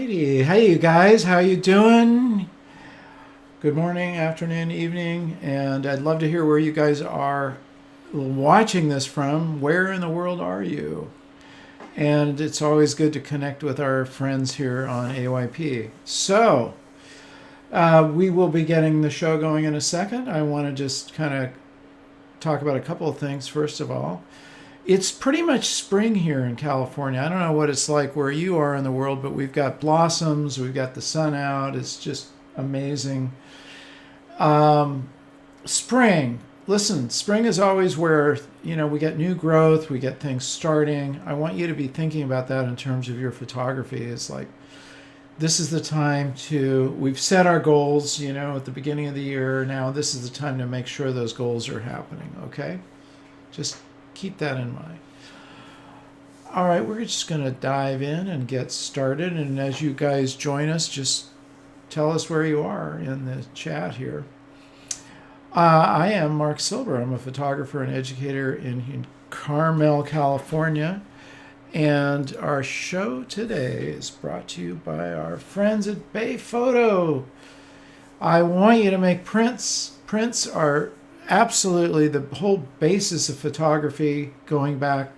Alrighty. Hey, you guys, how you doing? Good morning, afternoon, evening, and I'd love to hear where you guys are watching this from. Where in the world are you? And it's always good to connect with our friends here on AYP. So, we will be getting the show going in a second. I want to just kind of talk about a couple of things. First of all, it's pretty much spring here in California. I don't know what it's like where you are in the world, but we've got blossoms, we've got the sun out. It's just amazing. Spring. Listen, spring is always where, we get new growth, we get things starting. I want you to be thinking about that in terms of your photography. It's like, this is the time we've set our goals, at the beginning of the year. Now, this is the time to make sure those goals are happening, okay? Just keep that in mind. All right, we're just going to dive in and get started. And as you guys join us, just tell us where you are in the chat here. I am Marc Silber. I'm a photographer and educator in Carmel, California. And our show today is brought to you by our friends at Bay Photo. I want you to make prints. Prints are absolutely the whole basis of photography going back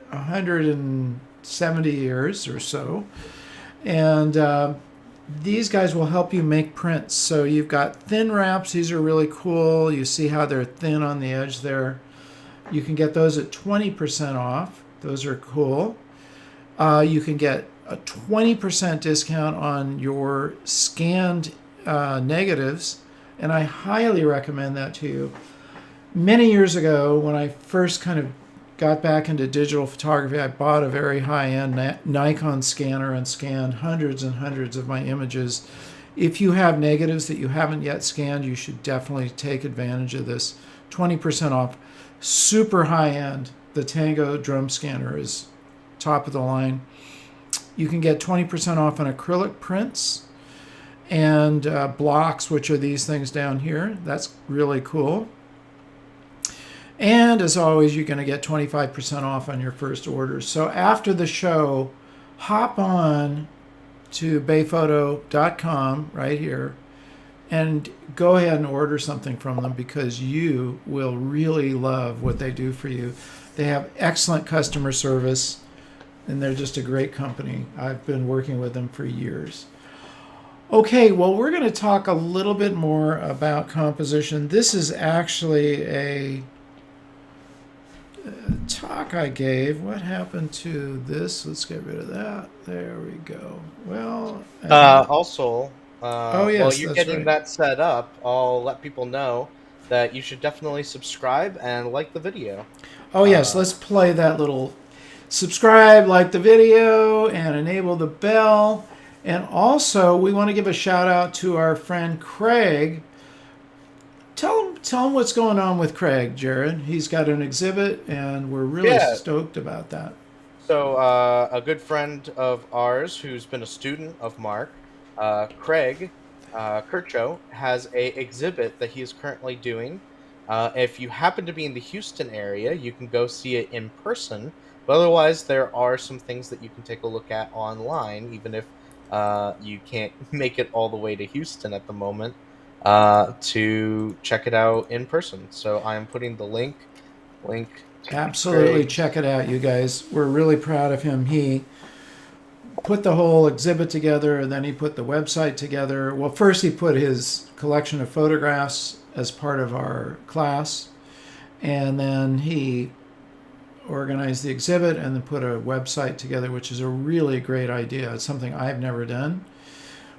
170 years or so. And these guys will help you make prints. So you've got thin wraps. These are really cool. You see how they're thin on the edge there. You can get those at 20% off. Those are cool. You can get a 20% discount on your scanned negatives. And I highly recommend that to you. Many years ago, when I first kind of got back into digital photography, I bought a very high-end Nikon scanner and scanned hundreds and hundreds of my images. If you have negatives that you haven't yet scanned, you should definitely take advantage of this. 20% off. Super high-end. The Tango drum scanner is top of the line. You can get 20% off on acrylic prints and blocks, which are these things down here. That's really cool. And as always, you're going to get 25% off on your first order. So after the show, hop on to bayphoto.com right here and go ahead and order something from them because you will really love what they do for you. They have excellent customer service and they're just a great company. I've been working with them for years. Okay, well, we're going to talk a little bit more about composition. This is actually a talk I gave. What happened to this? Let's get rid of that. There we go. Well, Also, oh yes, while you're that's getting right. that set up, I'll let people know that you should definitely subscribe and like the video. Oh yes, Uh, let's play that little subscribe, like the video, and enable the bell. And also, we want to give a shout out to our friend Craig. Tell him what's going on with Craig, Jared. He's got an exhibit, and we're really yeah, stoked about that. so a good friend of ours who's been a student of Mark, Craig Kircho, has a exhibit that he is currently doing. If you happen to be in the Houston area, you can go see it in person. But otherwise, there are some things that you can take a look at online, even if you can't make it all the way to Houston at the moment to check it out in person. So I'm putting the link to Absolutely, Craig's. check it out, you guys. We're really proud of him. He put the whole exhibit together, and then he put the website together. Well, first he put his collection of photographs as part of our class, and then he organized the exhibit and then put a website together, which is a really great idea. It's something I've never done.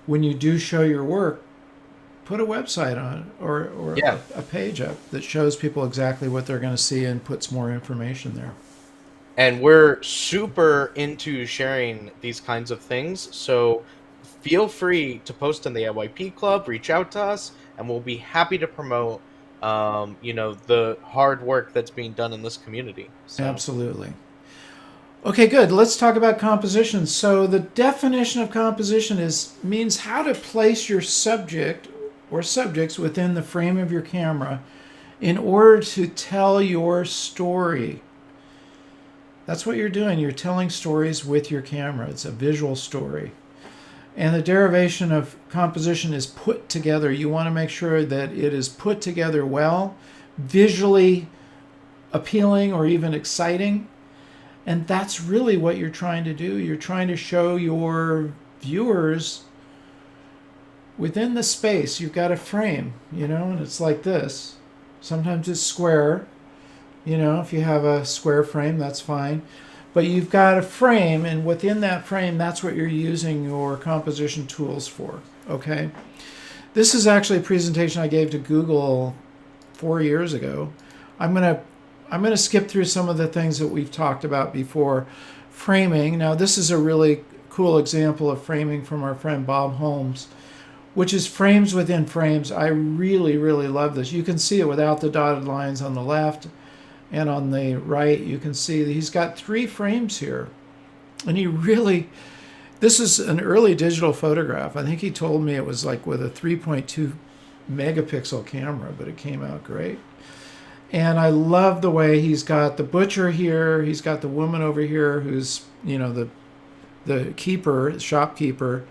When you do show your work, put a website on it or Yeah, a page up that shows people exactly what they're going to see and puts more information there. and we're super into sharing these kinds of things. So feel free to post in the AYP club, reach out to us, and we'll be happy to promote the hard work that's being done in this community. So Absolutely. Okay, good. Let's talk about composition. So the definition of composition means how to place your subject or subjects within the frame of your camera in order to tell your story. That's what you're doing. You're telling stories with your camera. It's a visual story. And the derivation of composition is put together. You want to make sure that it is put together well, visually appealing or even exciting. And that's really what you're trying to do. You're trying to show your viewers within the space. You've got a frame, and it's like this. Sometimes it's square. If you have a square frame, that's fine. But you've got a frame, and within that frame, that's what you're using your composition tools for, okay? This is actually a presentation I gave to Google 4 years ago. I'm gonna skip through some of the things that we've talked about before. Framing. Now, this is a really cool example of framing from our friend Bob Holmes, which is frames within frames. I really, really love this. You can see it without the dotted lines on the left. And on the right, you can see that he's got 3 frames here. And this is an early digital photograph. I think he told me it was like with a 3.2 megapixel camera, but it came out great. And I love the way he's got the butcher here. He's got the woman over here who's, the keeper, shopkeeper.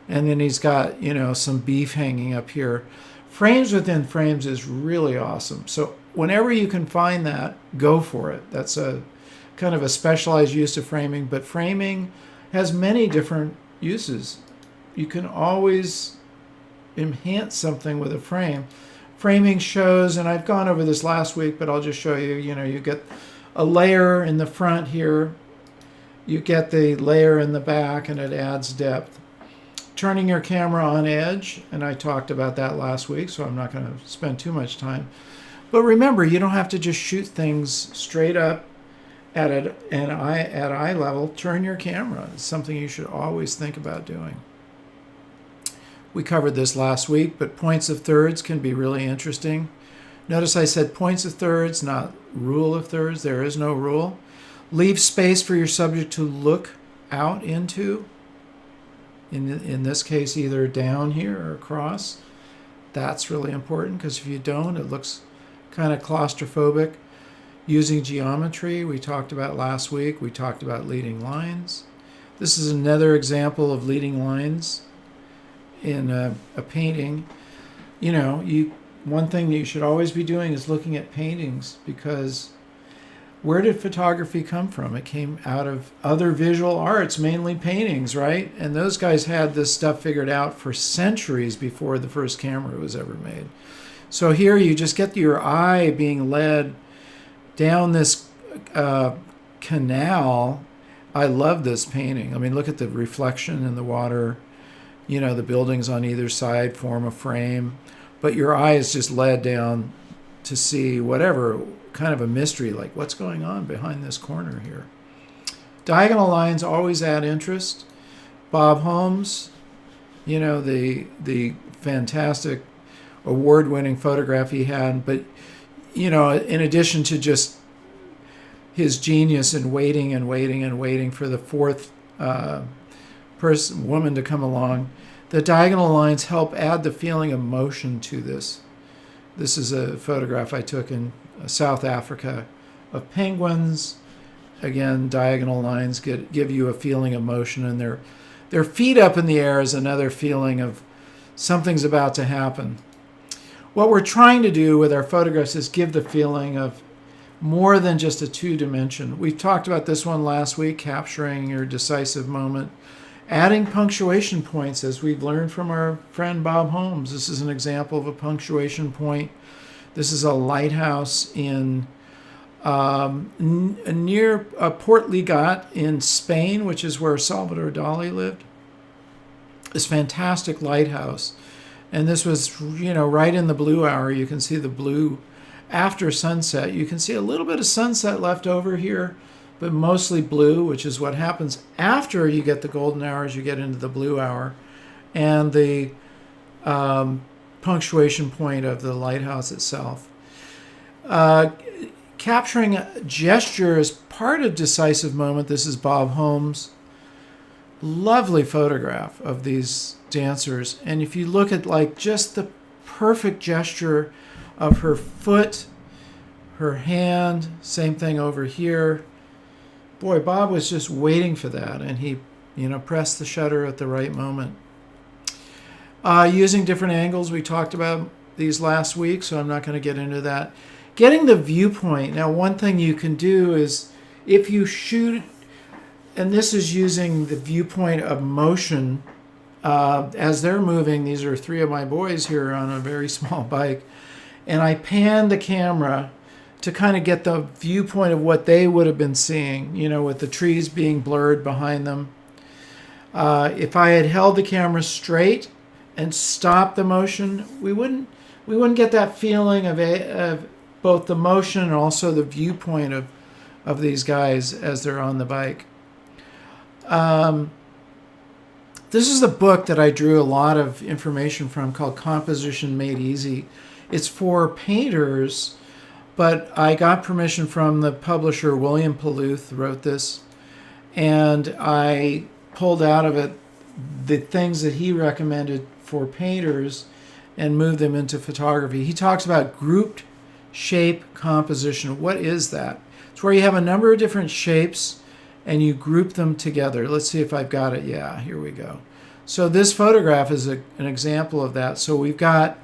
And then he's got, some beef hanging up here. Frames within frames is really awesome. So whenever you can find that, go for it. That's a kind of a specialized use of framing, but framing has many different uses. You can always enhance something with a frame. Framing shows, and I've gone over this last week, but I'll just show you, you get a layer in the front here, you get the layer in the back, and it adds depth. Turning your camera on edge, and I talked about that last week, so I'm not going to spend too much time. But remember, you don't have to just shoot things straight up at eye level. Turn your camera. It's something you should always think about doing. We covered this last week, but points of thirds can be really interesting. Notice I said points of thirds, not rule of thirds. There is no rule. Leave space for your subject to look out into. In this case, either down here or across. That's really important, because if you don't, it looks kind of claustrophobic. Using geometry, we talked about last week. We talked about leading lines. This is another example of leading lines in a painting. One thing that you should always be doing is looking at paintings, because where did photography come from? It came out of other visual arts, mainly paintings, right? And those guys had this stuff figured out for centuries before the first camera was ever made. So here you just get your eye being led down this canal. I love this painting. I mean, look at the reflection in the water. The buildings on either side form a frame, but your eye is just led down to see whatever kind of a mystery, like what's going on behind this corner here. Diagonal lines always add interest. Bob Holmes, the fantastic award-winning photograph he had, but in addition to just his genius in waiting and waiting and waiting for the fourth woman to come along, the diagonal lines help add the feeling of motion to this. This is a photograph I took in South Africa of penguins. Again, diagonal lines give you a feeling of motion, and their feet up in the air is another feeling of something's about to happen. What we're trying to do with our photographs is give the feeling of more than just a two-dimension. We talked about this one last week, capturing your decisive moment. Adding punctuation points, as we've learned from our friend Bob Holmes. This is an example of a punctuation point. This is a lighthouse in near Port Ligat in Spain, which is where Salvador Dali lived. This fantastic lighthouse. And this was, right in the blue hour. You can see the blue after sunset. You can see a little bit of sunset left over here, but mostly blue, which is what happens after you get the golden hours. You get into the blue hour. And the punctuation point of the lighthouse itself. Capturing a gesture is part of decisive moment. This is Bob Holmes. Lovely photograph of these dancers. And if you look at just the perfect gesture of her foot, her hand, same thing over here. Boy, Bob was just waiting for that, and he, pressed the shutter at the right moment. Using different angles, we talked about these last week, so I'm not going to get into that. Getting the viewpoint. Now, one thing you can do is if you shoot, and this is using the viewpoint of motion as they're moving. These are 3 of my boys here on a very small bike. And I pan the camera to kind of get the viewpoint of what they would have been seeing, with the trees being blurred behind them. If I had held the camera straight and stopped the motion, we wouldn't get that feeling of both the motion and also the viewpoint of these guys as they're on the bike. This is a book that I drew a lot of information from called Composition Made Easy. It's for painters, but I got permission from the publisher. William Paluth wrote this, and I pulled out of it the things that he recommended for painters and moved them into photography. He talks about grouped shape composition. What is that? It's where you have a number of different shapes and you group them together. Let's see if I've got it. Yeah, here we go. So this photograph is an example of that. So we've got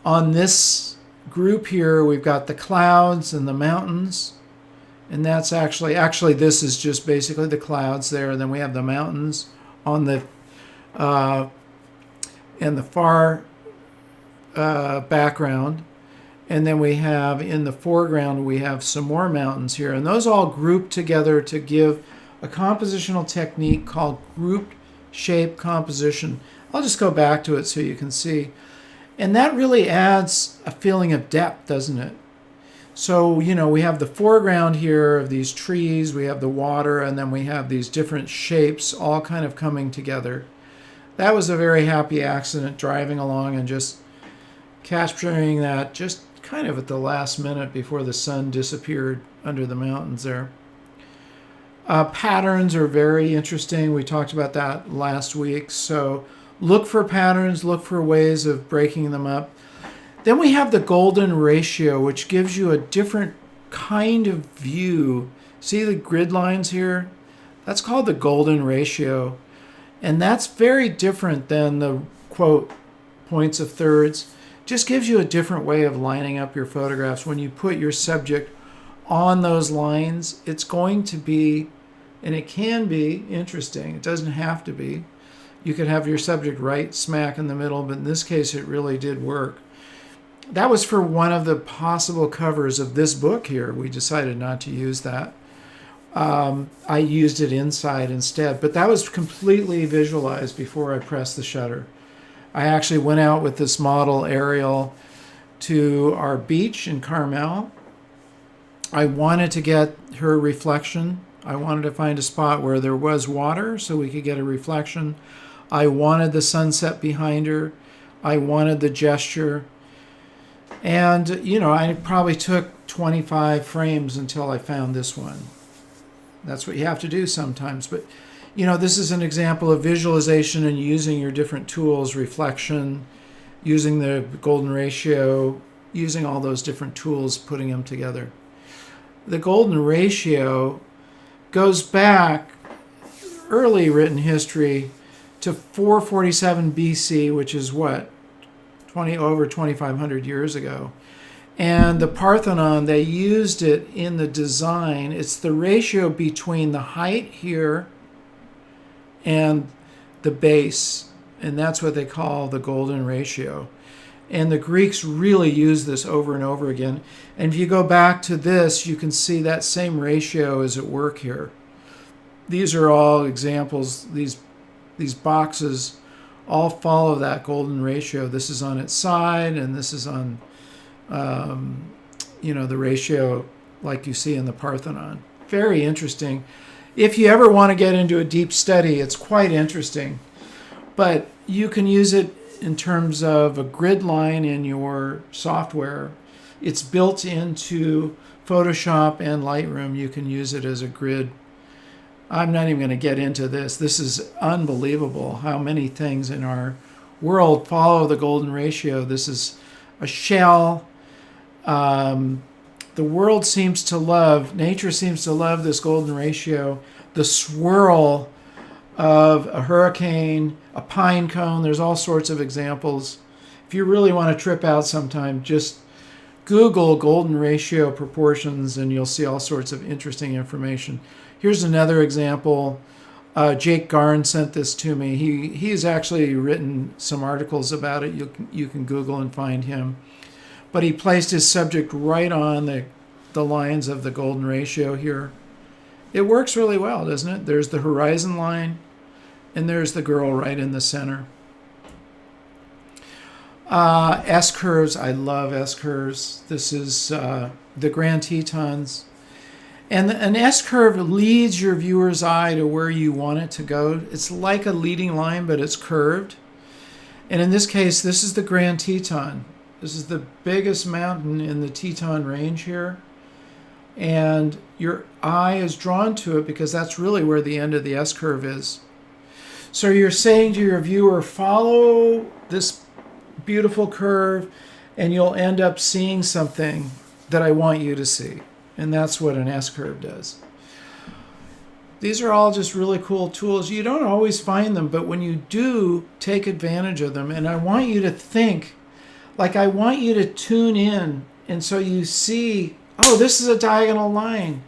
on this group here, we've got the clouds and the mountains. And that's actually this is just basically the clouds there. And then we have the mountains on the in the far background. And then we have in the foreground, we have some more mountains here. And those all group together to give a compositional technique called grouped shape composition. I'll just go back to it so you can see. And that really adds a feeling of depth, doesn't it? So, we have the foreground here of these trees, we have the water, and then we have these different shapes all kind of coming together. That was a very happy accident, driving along and just capturing that just kind of at the last minute before the sun disappeared under the mountains there. Patterns are very interesting. We talked about that last week. So look for patterns, look for ways of breaking them up. Then we have the golden ratio, which gives you a different kind of view. See the grid lines here? That's called the golden ratio. And that's very different than the, quote, points of thirds. Just gives you a different way of lining up your photographs. When you put your subject on those lines, it's going to be, and it can be, interesting. It doesn't have to be. You could have your subject right smack in the middle, but in this case it really did work. That was for one of the possible covers of this book here. We decided not to use that. I used it inside instead, but that was completely visualized before I pressed the shutter. I actually went out with this model Ariel to our beach in Carmel. I wanted to get her reflection. I wanted to find a spot where there was water so we could get a reflection. I wanted the sunset behind her. I wanted the gesture. And, I probably took 25 frames until I found this one. That's what you have to do sometimes. But, this is an example of visualization and using your different tools, reflection, using the golden ratio, using all those different tools, putting them together. The golden ratio goes back, early written history, to 447 BC, which is what? Over 2,500 years ago. And the Parthenon, they used it in the design. It's the ratio between the height here and the base. And that's what they call the golden ratio. And the Greeks really used this over and over again. And if you go back to this, you can see that same ratio is at work here. These are all examples. These boxes all follow that golden ratio. This is on its side, and this is on, the ratio like you see in the Parthenon. Very interesting. If you ever want to get into a deep study, it's quite interesting. But you can use it in terms of a grid line in your software. It's built into Photoshop and Lightroom. You can use it as a grid. I'm not even going to get into this. This is unbelievable how many things in our world follow the golden ratio. This is a shell. The world seems to love, nature seems to love this golden ratio. The swirl of a hurricane, a pine cone. There's all sorts of examples. If you really want to trip out sometime, just Google golden ratio proportions and you'll see all sorts of interesting information. Here's another example. Jake Garn sent this to me. He's actually written some articles about it. You can Google and find him. But he placed his subject right on the lines of the golden ratio here. It works really well, doesn't it? There's the horizon line, and there's the girl right in the center. S-curves, I love S-curves. This is the Grand Tetons. And an S-curve leads your viewer's eye to where you want it to go. It's like a leading line, but it's curved. And in this case, this is the Grand Teton. This is the biggest mountain in the Teton Range here. And your eye is drawn to it because that's really where the end of the S-curve is. So you're saying to your viewer, follow this beautiful curve, and you'll end up seeing something that I want you to see. And that's what an S-curve does. These are all just really cool tools. You don't always find them, but when you do, take advantage of them. And I want you to think, like I want you to tune in, and so you see, oh, this is a diagonal line.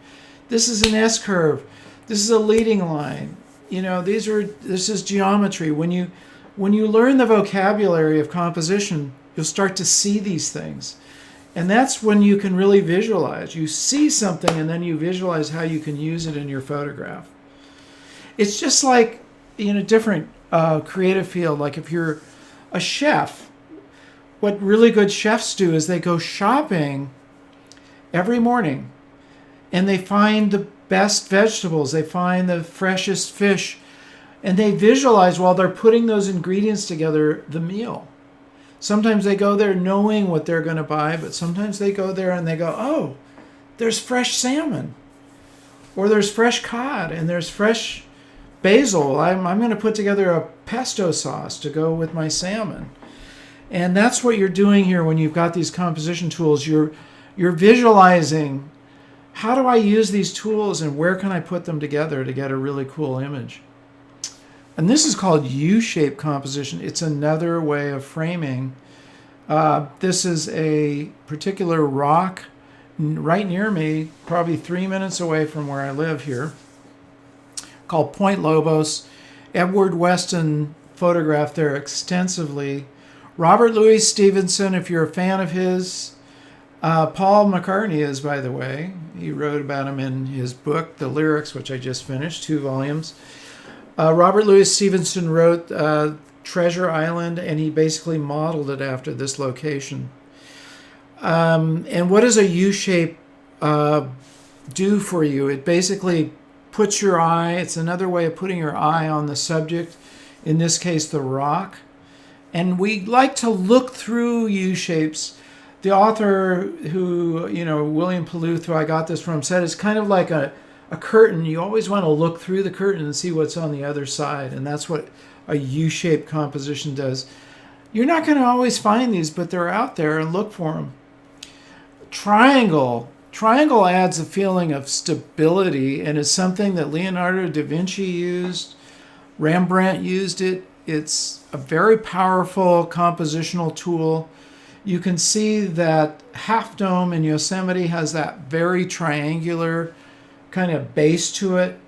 This is an S-curve. This is a leading line. You know, this is geometry. When you learn the vocabulary of composition, you'll start to see these things. And that's when you can really visualize. You see something and then you visualize how you can use it in your photograph. It's just like in a different creative field. Like if you're a chef, what really good chefs do is they go shopping every morning and they find the best vegetables. They find the freshest fish. And they visualize while they're putting those ingredients together the meal. Sometimes they go there knowing what they're going to buy, but sometimes they go there and they go, oh, there's fresh salmon, or there's fresh cod, and there's fresh basil. I'm going to put together a pesto sauce to go with my salmon. And that's what you're doing here when you've got these composition tools. You're visualizing, how do I use these tools and where can I put them together to get a really cool image? And this is called U-shaped composition. It's another way of framing. This is a particular rock right near me, probably 3 minutes away from where I live here, called Point Lobos. Edward Weston photographed there extensively. Robert Louis Stevenson, if you're a fan of his, Paul McCartney is, by the way. He wrote about him in his book, The Lyrics, which I just finished, 2 volumes. Robert Louis Stevenson wrote Treasure Island, and he basically modeled it after this location. And what does a U-shape do for you? It basically puts your eye, it's another way of putting your eye on the subject, in this case the rock. And we like to look through U-shapes. The author who, William Paluth, who I got this from, said it's kind of like a curtain. You always want to look through the curtain and see what's on the other side, and that's what a U-shaped composition does. You're not going to always find these, but they're out there, and look for them. Triangle adds a feeling of stability, and is something that Leonardo da Vinci used. Rembrandt used it. It's a very powerful compositional tool. You can see that Half Dome in Yosemite has that very triangular kind of base to it,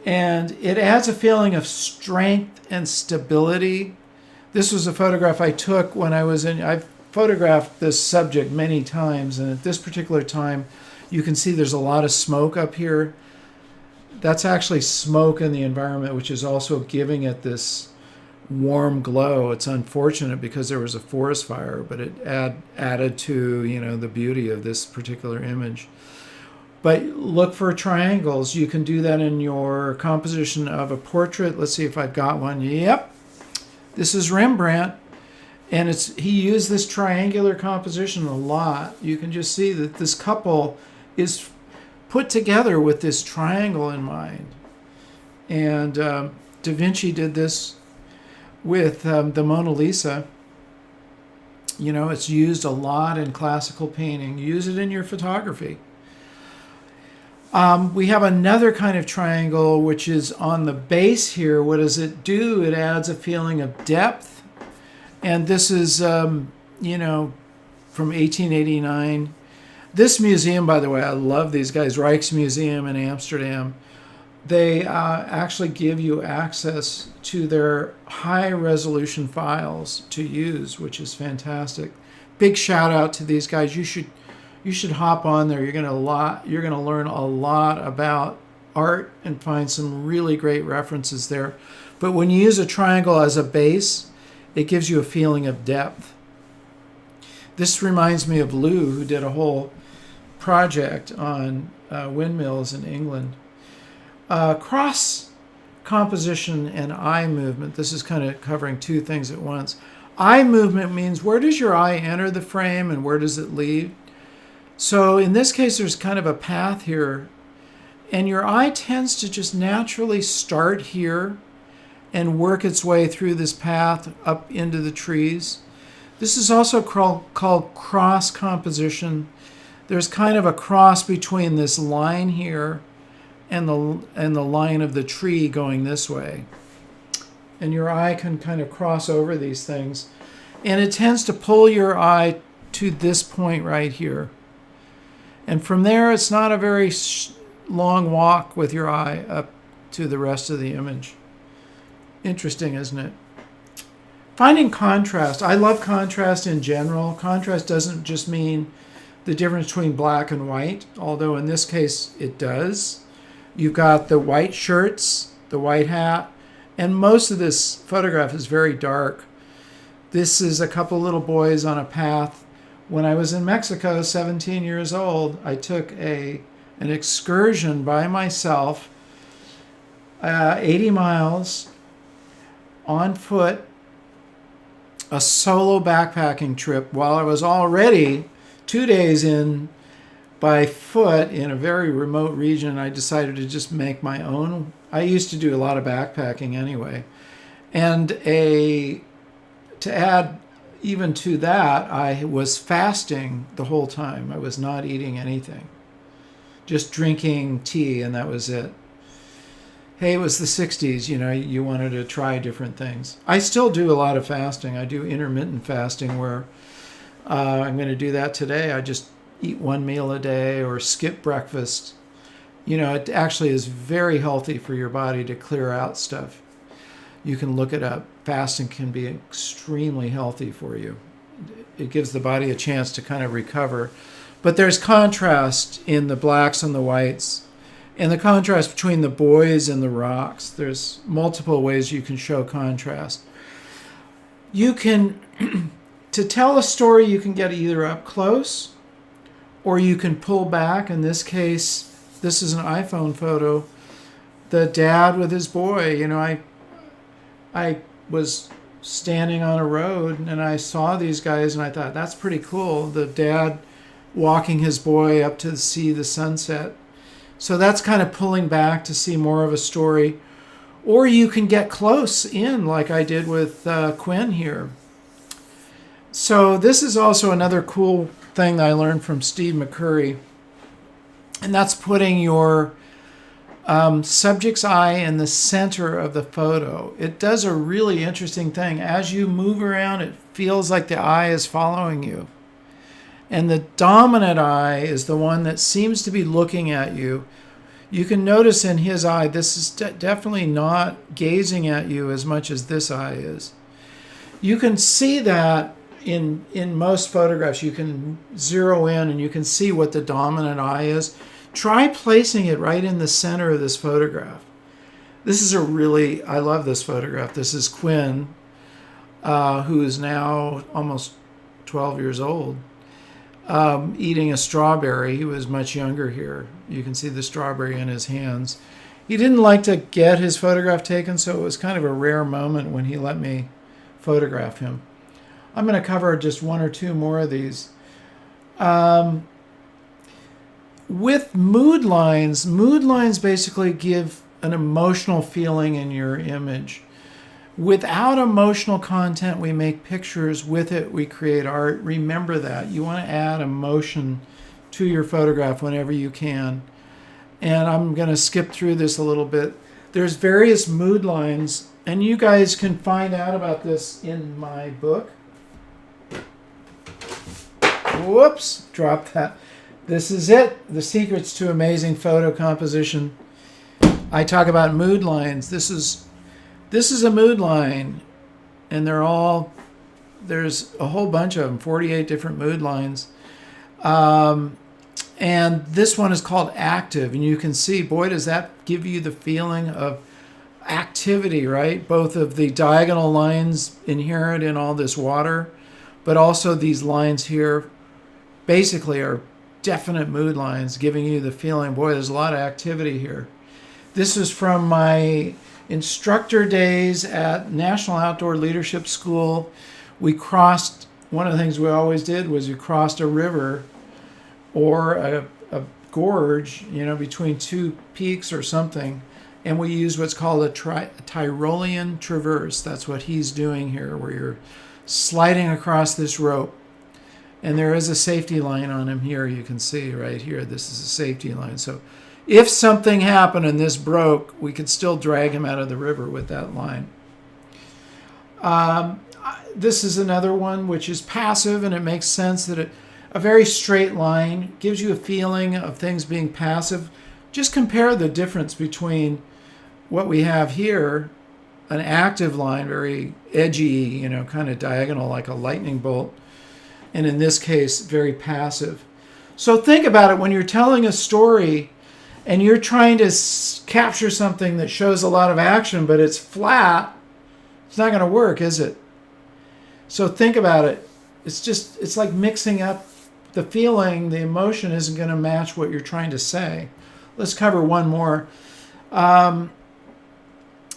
and it adds a feeling of strength and stability. This was a photograph I took when I've photographed this subject many times, and at this particular time you can see there's a lot of smoke up here. That's actually smoke in the environment, which is also giving it this warm glow. It's unfortunate because there was a forest fire, but it added to the beauty of this particular image. But look for triangles. You can do that in your composition of a portrait. Let's see if I've got one. Yep. This is Rembrandt. And he used this triangular composition a lot. You can just see that this couple is put together with this triangle in mind. And Da Vinci did this with the Mona Lisa. It's used a lot in classical painting. Use it in your photography. We have another kind of triangle, which is on the base here. What does it do? It adds a feeling of depth. And this is, you know, from 1889. This museum, by the way, I love these guys, Rijksmuseum in Amsterdam. They actually give you access to their high resolution files to use, which is fantastic. Big shout out to these guys. You should hop on there. You're gonna learn a lot about art and find some really great references there. But when you use a triangle as a base, it gives you a feeling of depth. This reminds me of Lou, who did a whole project on windmills in England. Cross composition and eye movement. This is kind of covering two things at once. Eye movement means where does your eye enter the frame and where does it leave? So in this case, there's kind of a path here, and your eye tends to just naturally start here and work its way through this path up into the trees. This is also called cross composition. There's kind of a cross between this line here and the line of the tree going this way. And your eye can kind of cross over these things. And it tends to pull your eye to this point right here. And from there, it's not a very long walk with your eye up to the rest of the image. Interesting, isn't it? Finding contrast. I love contrast in general. Contrast doesn't just mean the difference between black and white, although in this case it does. You've got the white shirts, the white hat, and most of this photograph is very dark. This is a couple little boys on a path. When I was in Mexico, 17 years old, I took an excursion by myself, 80 miles on foot, a solo backpacking trip while I was already 2 days in by foot in a very remote region. I decided to just make my own. I used to do a lot of backpacking anyway. And to add even to that, I was fasting the whole time. I was not eating anything, just drinking tea, and that was it. Hey, it was the 60s, you know, you wanted to try different things. I still do a lot of fasting. I do intermittent fasting where I'm going to do that today. I just eat one meal a day or skip breakfast. You know, it actually is very healthy for your body to clear out stuff. You can look it up. Fasting can be extremely healthy for you. It gives the body a chance to kind of recover. But there's contrast in the blacks and the whites, and the contrast between the boys and the rocks. There's multiple ways you can show contrast. You can, to tell a story, you can get either up close or you can pull back. In this case, this is an iPhone photo. The dad with his boy, you know, I was standing on a road and I saw these guys and I thought, that's pretty cool. The dad walking his boy up to see the sunset. So that's kind of pulling back to see more of a story. Or you can get close in like I did with Quinn here. So this is also another cool thing that I learned from Steve McCurry. And that's putting your subject's eye in the center of the photo. It does a really interesting thing. As you move around, it feels like the eye is following you. And the dominant eye is the one that seems to be looking at you. You can notice in his eye, this is definitely not gazing at you as much as this eye is. You can see that in most photographs. You can zero in and you can see what the dominant eye is. Try placing it right in the center of this photograph. This is I love this photograph. This is Quinn, who is now almost 12 years old. Eating a strawberry. He was much younger here. You can see the strawberry in his hands. He didn't like to get his photograph taken, so it was kind of a rare moment when he let me photograph him. I'm going to cover just one or two more of these. With mood lines basically give an emotional feeling in your image. Without emotional content, we make pictures. With it, we create art. Remember that. You want to add emotion to your photograph whenever you can. and I'm going to skip through this a little bit. There's various mood lines, and you guys can find out about this in my book. Whoops, dropped that. This is it, The Secrets to Amazing Photo Composition. I talk about mood lines. This is a mood line, and there's a whole bunch of them, 48 different mood lines. And this one is called active, and you can see, boy, does that give you the feeling of activity, right? Both of the diagonal lines inherent in all this water, but also these lines here basically are definite mood lines, giving you the feeling, boy, there's a lot of activity here. This is from my instructor days at National Outdoor Leadership School. We crossed, one of the things we always did was we crossed a river or a gorge, between two peaks or something, and we use what's called a Tyrolean traverse. That's what he's doing here, where you're sliding across this rope. And there is a safety line on him here. You can see right here, this is a safety line. So if something happened and this broke, we could still drag him out of the river with that line. This is another one which is passive, and it makes sense that a very straight line gives you a feeling of things being passive. Just compare the difference between what we have here, an active line, very edgy, kind of diagonal like a lightning bolt, and in this case, very passive. So think about it when you're telling a story and you're trying to capture something that shows a lot of action, but it's flat, it's not going to work, is it? So think about it. It's like mixing up the feeling, the emotion isn't going to match what you're trying to say. Let's cover one more.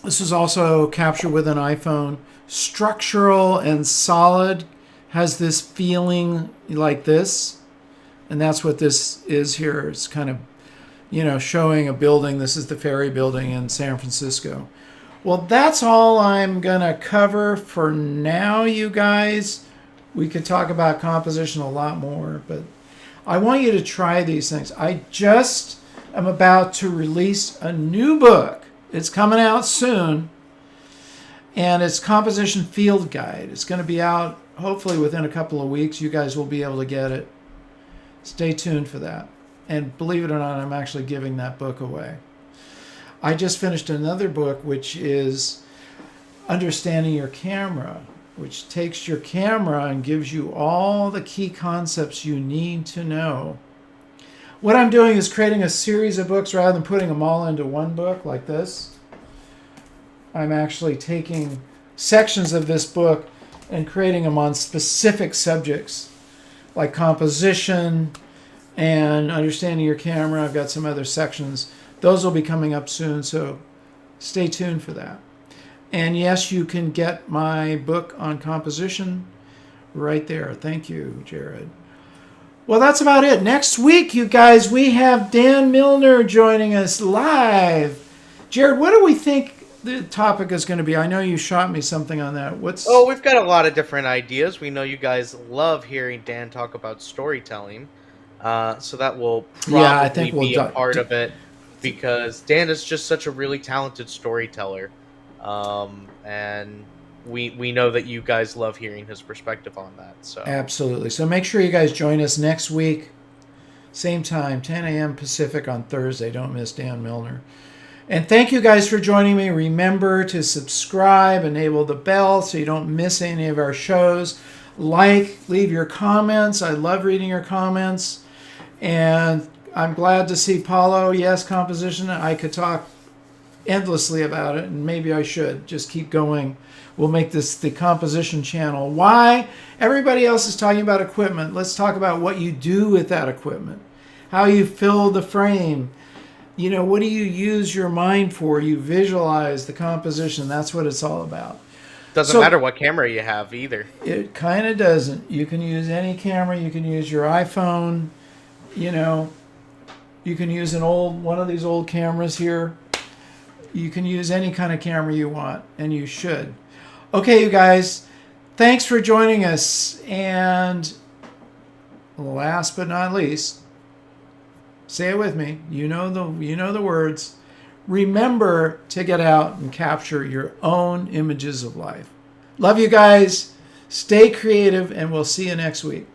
This is also captured with an iPhone. Structural and solid has this feeling like this, and that's what this is here. It's kind of, showing a building. This is the Ferry Building in San Francisco. Well, that's all I'm going to cover for now, you guys. We could talk about composition a lot more, but I want you to try these things. I just am about to release a new book. It's coming out soon, and it's Composition Field Guide. It's going to be out hopefully within a couple of weeks. You guys will be able to get it. Stay tuned for that. And believe it or not, I'm actually giving that book away. I just finished another book, which is Understanding Your Camera, which takes your camera and gives you all the key concepts you need to know. What I'm doing is creating a series of books rather than putting them all into one book like this. I'm actually taking sections of this book and creating them on specific subjects like composition and understanding your camera. I've got some other sections. Those will be coming up soon, so stay tuned for that. And yes, you can get my book on composition right there. Thank you, Jared. Well, that's about it. Next week, you guys, we have Dan Milner joining us live. Jared, what do we think the topic is going to be? I know you shot me something on that. Oh, we've got a lot of different ideas. We know you guys love hearing Dan talk about storytelling. So that will probably be a part of it, because Dan is just such a really talented storyteller. And we know that you guys love hearing his perspective on that. So absolutely. So make sure you guys join us next week, same time, 10 a.m. Pacific on Thursday. Don't miss Dan Milner. And thank you guys for joining me. Remember to subscribe, enable the bell so you don't miss any of our shows. Leave your comments. I love reading your comments. And I'm glad to see Paulo. Yes, composition. I could talk endlessly about it, and maybe I should just keep going. We'll make this the composition channel. Why? Everybody else is talking about equipment. Let's talk about what you do with that equipment, how you fill the frame. What do you use your mind for? You visualize the composition. That's what it's all about. Doesn't matter what camera you have either. It kind of doesn't. You can use any camera. You can use your iPhone. You can use one of these old cameras here. You can use any kind of camera you want, and you should. Okay, you guys, thanks for joining us. And last but not least, Say it with me. You know the words. Remember to get out and capture your own images of life. Love you guys. Stay creative, and we'll see you next week.